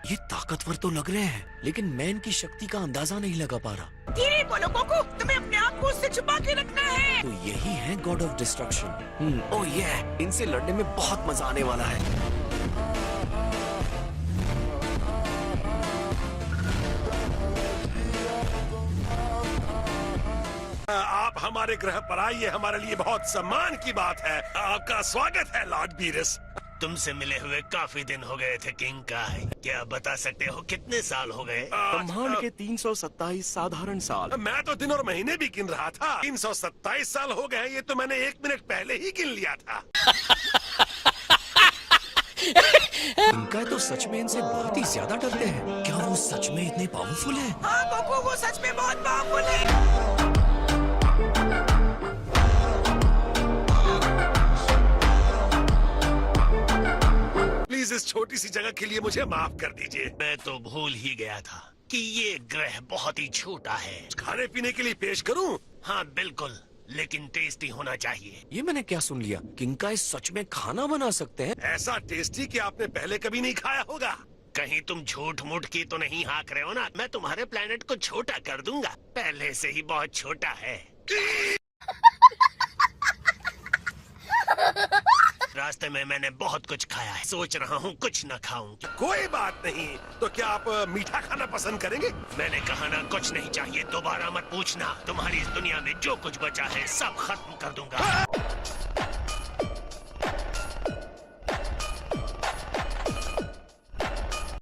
ये ताकतवर तो लग रहे हैं, लेकिन मैं इनकी शक्ति का अंदाजा नहीं लगा पा रहा। धीरे बोलो गोकू, तुम्हें अपने आप को उससे छुपा के रखना है। तो यही है गॉड ऑफ डिस्ट्रक्शन। ओह ये इनसे लड़ने में बहुत मजा आने वाला है। आप हमारे ग्रह पर आइए, हमारे लिए बहुत सम्मान की बात है। आपका स्वागत है लॉर्ड बीरस। तुमसे मिले हुए काफी दिन हो गए थे किंग काय। क्या बता सकते हो कितने साल हो गए? ब्रह्मांड के 327 साधारण साल। मैं तो दिन और महीने भी गिन रहा था। 327 साल हो गए, ये तो मैंने 1 मिनट पहले ही गिन लिया था। इनका तो सच में इनसे बहुत ही ज्यादा डरते हैं। क्या वो सच में इतने पावरफुल हैं? हाँ गोकू, वो सच में बहुत पावरफुल है। प्लीज इस छोटी सी जगह के लिए मुझे माफ कर दीजिए। मैं तो भूल ही गया था कि ये ग्रह बहुत ही छोटा है। खाने पीने के लिए पेश करूं? हाँ बिल्कुल, लेकिन टेस्टी होना चाहिए। ये मैंने क्या सुन लिया? किंग का सच में खाना बना सकते हैं? ऐसा टेस्टी कि आपने पहले कभी नहीं खाया होगा। कहीं तुम झूठ मूठ की तो नहीं हाँक रहे हो ना? मैं तुम्हारे प्लेनेट को छोटा कर दूंगा, पहले से ही बहुत छोटा है। रास्ते में मैंने बहुत कुछ खाया है, सोच रहा हूँ कुछ न खाऊं। कोई बात नहीं, तो क्या आप मीठा खाना पसंद करेंगे? मैंने कहा ना कुछ नहीं चाहिए, दोबारा मत पूछना। तुम्हारी इस दुनिया में जो कुछ बचा है सब खत्म कर दूंगा।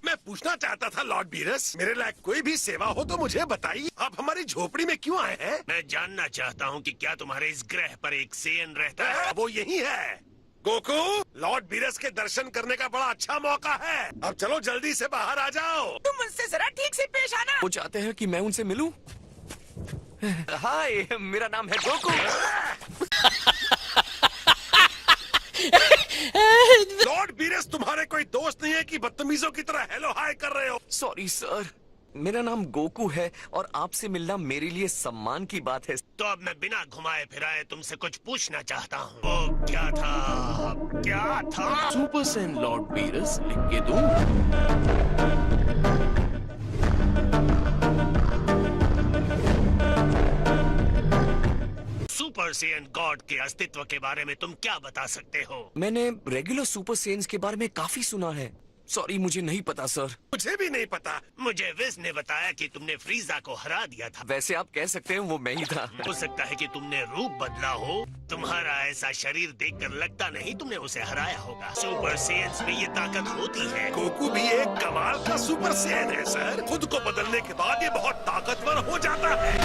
मैं पूछना चाहता था लॉर्ड बीरस, मेरे लायक कोई भी सेवा हो तो मुझे बताइए। आप हमारी झोपड़ी में क्यों आए हैं? मैं जानना चाहता हूँ कि क्या तुम्हारे इस ग्रह पर एक सेन रहता है? वो यही है। गोकू, लॉर्ड बीरस के दर्शन करने का बड़ा अच्छा मौका है। अब चलो जल्दी से बाहर आ जाओ। तुम मुझसे जरा ठीक से पेश आना। वो चाहते हैं कि मैं उनसे मिलूं? हाय, मेरा नाम है गोकू। लॉर्ड बीरस, तुम्हारे कोई दोस्त नहीं है कि बदतमीजों की तरह हेलो हाय कर रहे हो? सॉरी सर, मेरा नाम गोकू है और आपसे मिलना मेरे लिए सम्मान की बात है। तो अब मैं बिना घुमाए फिराए तुमसे कुछ पूछना चाहता हूँ। वो क्या था? क्या था? सुपर सैन लॉर्ड बीरस, लिख के दूं? सुपर सेयन गॉड के अस्तित्व के बारे में तुम क्या बता सकते हो? मैंने रेगुलर सुपर सेन्स के बारे में काफी सुना है। सॉरी, मुझे नहीं पता सर। मुझे भी नहीं पता। मुझे विज ने बताया कि तुमने फ्रीजा को हरा दिया था। वैसे आप कह सकते हैं वो मैं ही था। हो सकता है कि तुमने रूप बदला हो। तुम्हारा ऐसा शरीर देखकर लगता नहीं तुमने उसे हराया होगा। सुपर सेयन्स में ये ताकत होती है। गोकू भी एक कमाल का सुपर सेयन है सर। खुद को बदलने के बाद ये बहुत ताकतवर हो जाता है।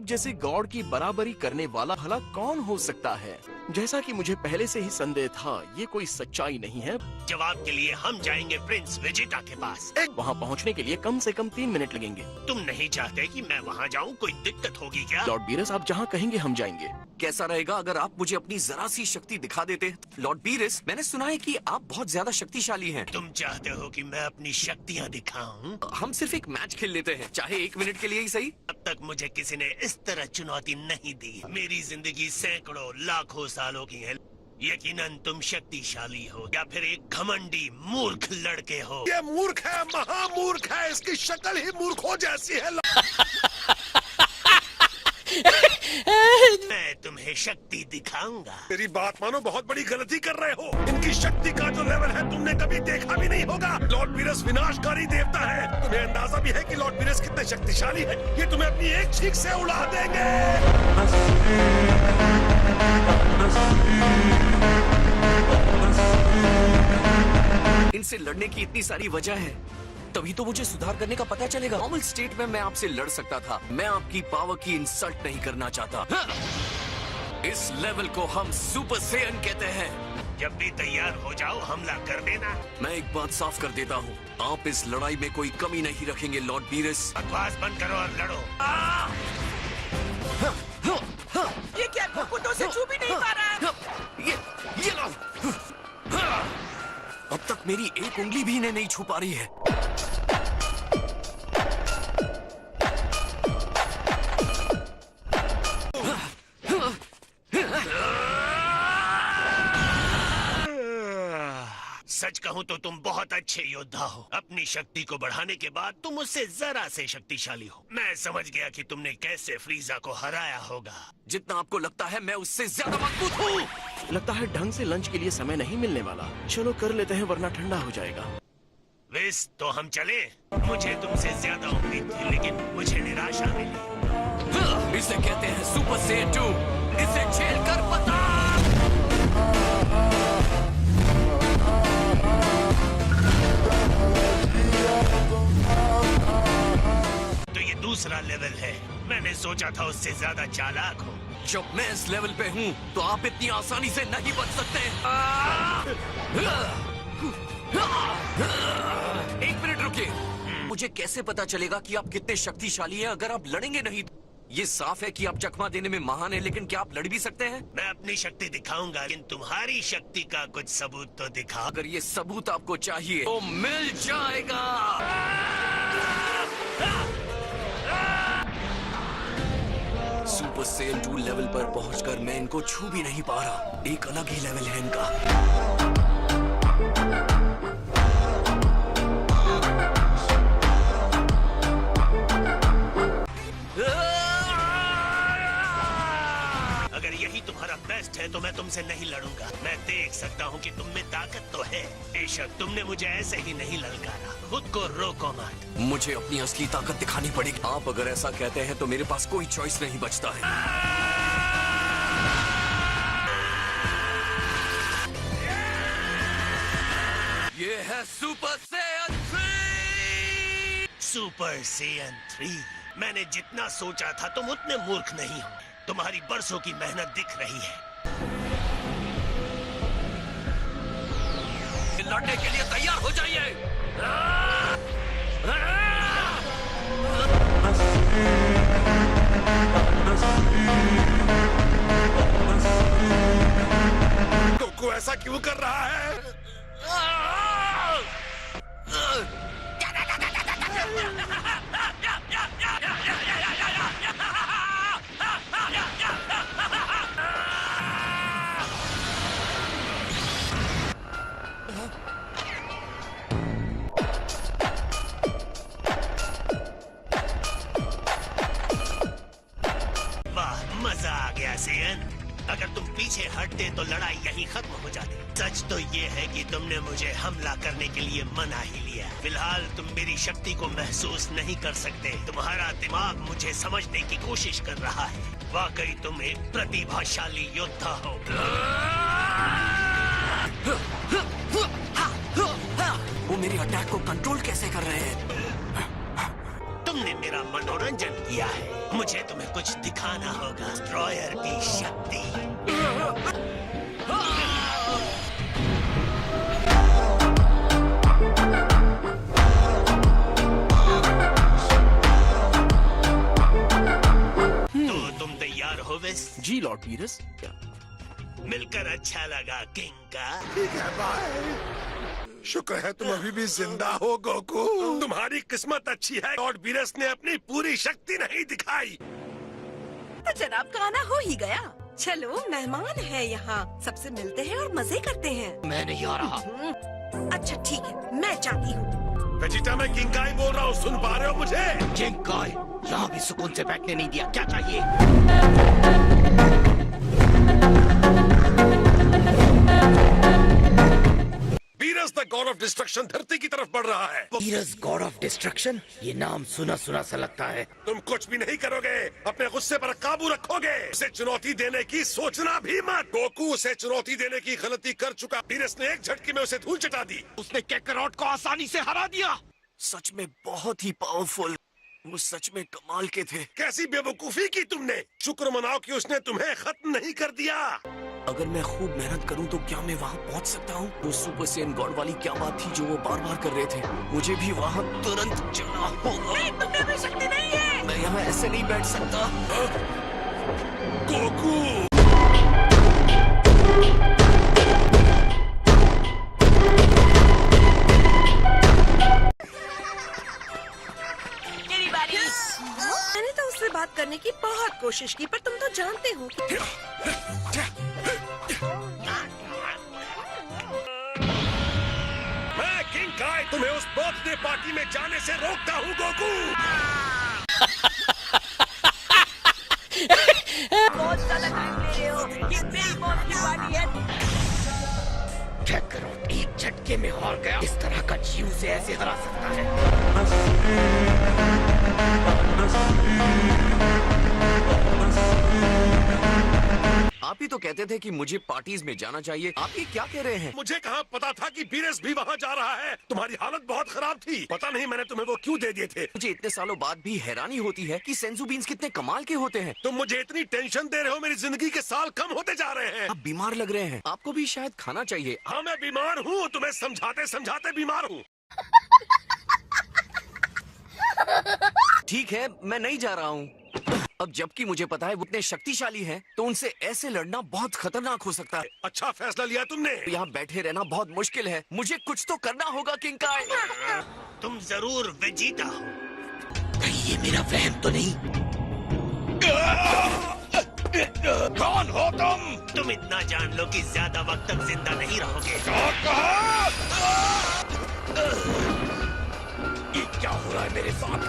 जैसे गॉड की बराबरी करने वाला भला कौन हो सकता है? जैसा कि मुझे पहले से ही संदेह था, ये कोई सच्चाई नहीं है। जवाब के लिए हम जाएंगे प्रिंस वेजिटा के पास। वहाँ पहुँचने के लिए कम से कम 3 मिनट लगेंगे। तुम नहीं चाहते कि मैं वहाँ जाऊँ? कोई दिक्कत होगी क्या? लॉर्ड बीरस, आप जहाँ कहेंगे हम जाएंगे। कैसा रहेगा अगर आप मुझे अपनी जरा सी शक्ति दिखा देते? लॉर्ड बीरस, मैंने सुना है कि आप बहुत ज्यादा शक्तिशाली हैं। तुम चाहते हो कि मैं अपनी शक्तियाँ दिखाऊं? हम सिर्फ एक मैच खेल लेते हैं, चाहे 1 मिनट के लिए ही सही। अब तक मुझे किसी ने इस तरह चुनौती नहीं दी। मेरी जिंदगी सैकड़ों लाखों सालों की है। यकीनन तुम शक्तिशाली हो या फिर एक घमंडी मूर्ख लड़के हो। ये मूर्ख है, महामूर्ख है। इसकी शक्ल ही मूर्खों जैसी है। मैं तुम्हें शक्ति दिखाऊंगा। मेरी बात मानो, बहुत बड़ी गलती कर रहे हो। इनकी शक्ति का जो लेवल है तुमने कभी देखा भी नहीं होगा। लॉर्ड बीरस विनाशकारी देवता है। तुम्हें अंदाजा भी है कि लॉर्ड बीरस कितने शक्तिशाली है। ये तुम्हें अपनी एक छींक से उड़ा देंगे। इनसे लड़ने की इतनी सारी वजह है, तभी तो मुझे सुधार करने का पता चलेगा। नॉर्मल स्टेट में मैं आपसे लड़ सकता था। मैं आपकी पावर की इंसल्ट नहीं करना चाहता। इस लेवल को हम सुपर सेयन कहते हैं। जब भी तैयार हो जाओ हमला कर देना। मैं एक बात साफ कर देता हूँ, आप इस लड़ाई में कोई कमी नहीं रखेंगे लॉर्ड बीरस। बकवास बंद करो और लड़ो। ये क्या गोकू तो से छू भी नहीं पा रहा है। ये लो। अब तक मेरी एक उंगली भी इन्हें नहीं छू पा रही है। कहूँ तो तुम बहुत अच्छे योद्धा हो। अपनी शक्ति को बढ़ाने के बाद तुम उससे जरा से शक्तिशाली हो। मैं समझ गया कि तुमने कैसे फ्रीजा को हराया होगा। जितना आपको लगता है मैं उससे ज्यादा मजबूत हूँ। लगता है ढंग से लंच के लिए समय नहीं मिलने वाला। चलो कर लेते हैं वरना ठंडा हो जाएगा। विस, तो हम चले? मुझे तुमसे ज्यादा उम्मीद थी, लेकिन मुझे निराशा मिली। इसे कहते हैं सुपर सेन 2। इसे झेल कर बता। तो ये दूसरा लेवल है। मैंने सोचा था उससे ज्यादा चालाक हो। जब मैं इस लेवल पे हूँ तो आप इतनी आसानी से नहीं बच सकते। एक मिनट रुकिए। मुझे कैसे पता चलेगा कि आप कितने शक्तिशाली हैं अगर आप लड़ेंगे नहीं? ये साफ है कि आप चकमा देने में महान हैं, लेकिन क्या आप लड़ भी सकते हैं? मैं अपनी शक्ति दिखाऊंगा, लेकिन तुम्हारी शक्ति का कुछ सबूत तो दिखाओ। अगर ये सबूत आपको चाहिए तो मिल जाएगा। सुपर सेन 2 लेवल पर पहुंचकर मैं इनको छू भी नहीं पा रहा। एक अलग ही लेवल है इनका। अगर यही तुम्हारा बेस्ट है तो मैं तुमसे नहीं लड़ूंगा। मैं देख सकता हूँ कि तुम में ताकत तो है। बेशक तुमने मुझे ऐसे ही नहीं ललकारा। खुद को रोको मत। मुझे अपनी असली ताकत दिखानी पड़ेगी। आप अगर ऐसा कहते हैं तो मेरे पास कोई चॉइस नहीं बचता है। ये है सुपर सेन 3। Super Saiyan 3। मैंने जितना सोचा था तुम उतने मूर्ख नहीं हो। तुम्हारी बरसों की मेहनत दिख रही है। लड़ने के लिए तैयार हो जाइए। गोकू ऐसा क्यों कर रहा है? वाह, मजा आ गया सेयन। अगर तुम पीछे हटते तो लड़ाई यहीं खत्म हो जाती। सच तो ये है कि तुमने मुझे हमला करने के लिए मना ही लिया। फिलहाल तुम मेरी शक्ति को महसूस नहीं कर सकते। तुम्हारा दिमाग मुझे समझने की कोशिश कर रहा है। वाकई तुम एक प्रतिभाशाली योद्धा हो। वो मेरी अटैक को कंट्रोल कैसे कर रहे हैं? तुमने मेरा मनोरंजन किया है। मुझे तुम्हें कुछ दिखाना होगा। डिस्ट्रॉयर की शक्ति। तो तुम तैयार हो विस? जी लॉर्ड पीरस। क्या मिलकर अच्छा लगा किंग का। ठीक है, बाय। शुक्र है तुम अभी भी जिंदा हो गोकू। तुम्हारी किस्मत अच्छी है। लॉर्ड बीरस ने अपनी पूरी शक्ति नहीं दिखाई। तो जनाब का आना हो ही गया। चलो, मेहमान है यहाँ, सबसे मिलते हैं और मजे करते हैं। मैं नहीं आ रहा। अच्छा ठीक है, मैं जाती हूँ। वेजिटा, मैं किंगाई बोल रहा हूँ, सुन पा रहे हो मुझे? किंगाई, यहाँ भी सुकून से बैठने नहीं दिया। क्या चाहिए? Beerus the God of destruction धरती की तरफ बढ़ रहा है। बीरस गॉड ऑफ डिस्ट्रक्शन, ये नाम सुना सुना सा लगता है। तुम कुछ भी नहीं करोगे, अपने गुस्से पर काबू रखोगे। उसे चुनौती देने की सोचना भी मत। गोकू उसे चुनौती देने की गलती कर चुका। बीरस ने एक झटके में उसे धूल चटा दी। उसने कैकरॉट को आसानी से हरा दिया। सच में बहुत ही पावरफुल। वो सच में कमाल के थे। कैसी बेवकूफी की तुमने। शुक्र मनाओ कि उसने तुम्हें खत्म नहीं कर दिया। अगर मैं खूब मेहनत करूं तो क्या मैं वहां पहुंच सकता हूं? वो सुपर सेन गॉड वाली क्या बात थी जो वो बार बार कर रहे थे? मुझे भी वहां तुरंत जाना होगा। नहीं, तुम में भी शक्ति नहीं है। मैं यहाँ ऐसे नहीं बैठ सकता। गोकू, मेरी बारी। मैंने तो उससे बात करने की बहुत कोशिश की, पर तुम तो जानते हो कि तुम्हें उस बर्थडे पार्टी में जाने से रोकता हूँ गोकू। बहुत ज्यादा टाइम ले रहे हो, ये मेरी मौत की पार्टी है। क्या करो, एक झटके में हार गया। इस तरह का जीव से ऐसे हरा सकता है। आप ही तो कहते थे कि मुझे पार्टीज में जाना चाहिए। आप ये क्या कह रहे हैं? मुझे कहाँ पता था कि बीरस भी वहाँ जा रहा है। तुम्हारी हालत बहुत खराब थी। पता नहीं मैंने तुम्हें वो क्यों दे दिए थे। मुझे इतने सालों बाद भी हैरानी होती है कि सेंसू बीन्स कितने कमाल के होते हैं। तुम मुझे इतनी टेंशन दे रहे हो, मेरी जिंदगी के साल कम होते जा रहे हैं। आप बीमार लग रहे हैं, आपको भी शायद खाना चाहिए। हाँ मैं बीमार हूँ, तुम्हें समझाते समझाते बीमार हूँ। ठीक है, मैं नहीं जा रहा हूँ। अब जबकि मुझे पता है वो इतने शक्तिशाली हैं, तो उनसे ऐसे लड़ना बहुत खतरनाक हो सकता है। अच्छा फैसला लिया तुमने। यहाँ बैठे रहना बहुत मुश्किल है। मुझे कुछ तो करना होगा किंकाई। तुम जरूर वेजिटा हो। कहीं ये मेरा वहम तो नहीं? कौन हो तुम? तुम इतना जान लो कि ज्यादा वक्त तक जिंदा नहीं रहोगे। ये क्या हो रहा है मेरे साथ?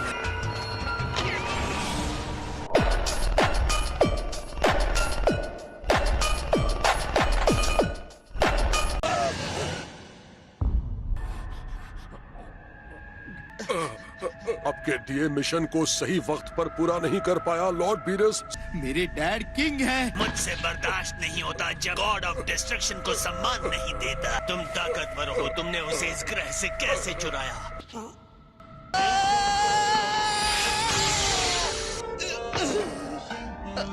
आपके दिए मिशन को सही वक्त पर पूरा नहीं कर पाया लॉर्ड बीरस। मेरे डैड किंग हैं। मुझसे बर्दाश्त नहीं होता जब गॉड ऑफ डिस्ट्रक्शन को सम्मान नहीं देता। तुम ताकतवर हो, तुमने उसे इस ग्रह से कैसे चुराया?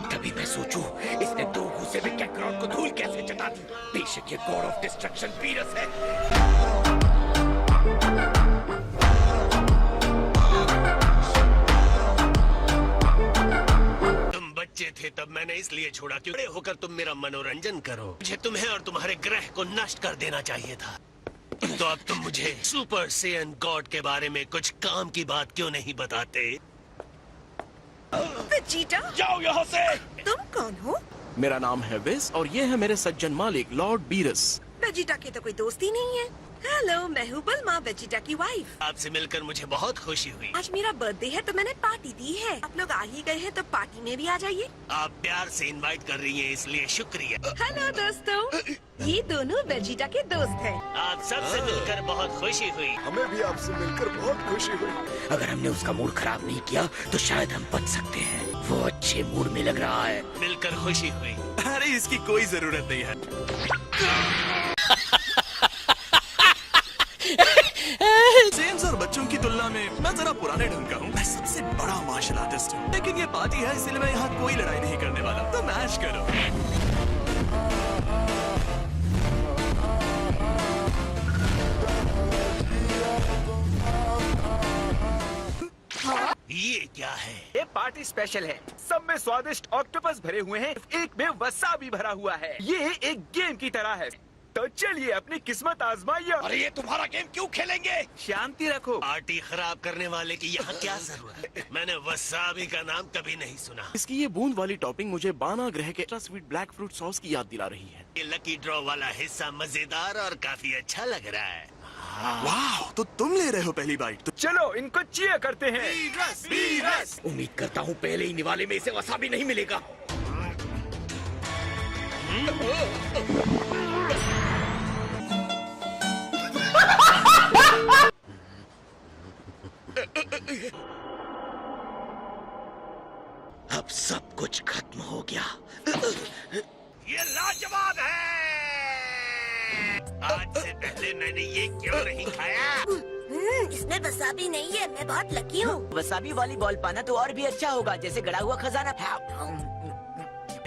कभी मैं सोचूं इसने 2 घूसे में कैकरॉन को धूल कैसे चटा दी। बेशक ये गॉड ऑफ डिस्ट्रक्शन बीरस है। बच्चे थे तब मैंने इसलिए छोड़ा कि बड़े होकर तुम मेरा मनोरंजन करो। मुझे तुम्हें और तुम्हारे ग्रह को नष्ट कर देना चाहिए था। तो अब तुम मुझे सुपर सेयन गॉड के बारे में कुछ काम की बात क्यों नहीं बताते? वेजिटा, जाओ यहाँ से। तुम कौन हो? मेरा नाम है विस और ये है मेरे सज्जन मालिक लॉर्ड बीरस। वेजिटा की तो कोई दोस्ती नहीं है। हेलो, मैं हूँ बल्मा, वेजिटा की वाइफ। आपसे मिलकर मुझे बहुत खुशी हुई। आज मेरा बर्थडे है तो मैंने पार्टी दी है। आप लोग आ ही गए हैं तो पार्टी में भी आ जाइए। आप प्यार से इनवाइट कर रही हैं इसलिए शुक्रिया। हेलो दोस्तों, ये दोनों वेजिटा के दोस्त हैं। आप सबसे मिलकर बहुत खुशी हुई। हमें भी आपसे मिलकर बहुत खुशी हुई। अगर हमने उसका मूड खराब नहीं किया तो शायद हम बच सकते हैं। वो अच्छे मूड में लग रहा है। मिलकर खुशी हुई। अरे इसकी कोई जरूरत नहीं है। सेम्स और बच्चों की तुलना में मैं जरा पुराने ढंग का हूँ। मैं सबसे बड़ा मार्शल आर्टिस्ट हूँ, लेकिन ये पार्टी है इसलिए मैं यहाँ कोई लड़ाई नहीं करने वाला। तो मैश करो। ये क्या है? ये पार्टी स्पेशल है। सब में स्वादिष्ट ऑक्टोपस भरे हुए हैं, एक में वसाबी भरा हुआ है। ये एक गेम की तरह है, तो चलिए अपनी किस्मत आजमाइए। अरे ये तुम्हारा गेम क्यों खेलेंगे? शांति रखो। पार्टी खराब करने वाले की यहाँ क्या जरूरत है? मैंने वसाबी का नाम कभी नहीं सुना। इसकी ये बूंद वाली टॉपिंग मुझे बाना ग्रह के स्वीट ब्लैक फ्रूट सॉस की याद दिला रही है। ये लकी ड्रॉ वाला हिस्सा मजेदार और काफी अच्छा लग रहा है। वाह, तो तुम ले रहे हो पहली बाइट? तो चलो इनको चीयर करते हैं। उम्मीद करता हूँ पहले ही निवाले में इसे वसाबी नहीं मिलेगा। अब सब कुछ खत्म हो गया। ये लाजवाब है। आज से पहले मैंने ये क्यों नहीं खाया? इसमें वसाबी नहीं है, मैं बहुत लकी हूँ। वसाबी वाली बॉल पाना तो और भी अच्छा होगा, जैसे गड़ा हुआ खजाना।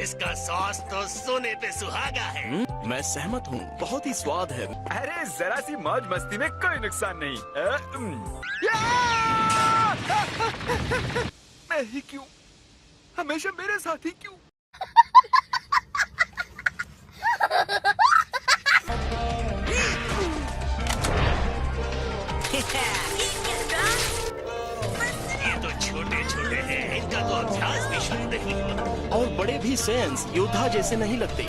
इसका सॉस तो सोने पे सुहागा है। मैं सहमत हूँ, बहुत ही स्वाद है। अरे जरा सी मौज मस्ती में कोई नुकसान नहीं। मैं ही क्यों, हमेशा मेरे साथ ही क्यों? ये तो छोटे छोटे हैं, इनका तो अभ्यास भी शुरू नहीं हुआ। और बड़े भी सेंस योद्धा जैसे नहीं लगते।